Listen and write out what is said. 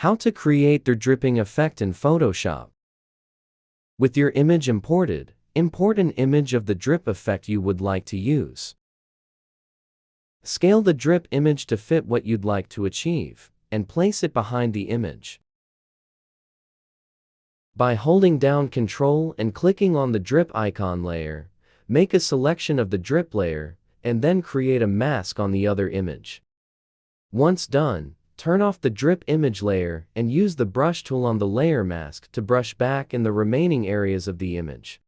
How to create the dripping effect in Photoshop. With your image imported, import an image of the drip effect you would like to use. Scale the drip image to fit what you'd like to achieve, and place it behind the image. By holding down Ctrl and clicking on the drip icon layer, make a selection of the drip layer, and then create a mask on the other image. Once done, turn off the drip image layer and use the brush tool on the layer mask to brush back in the remaining areas of the image.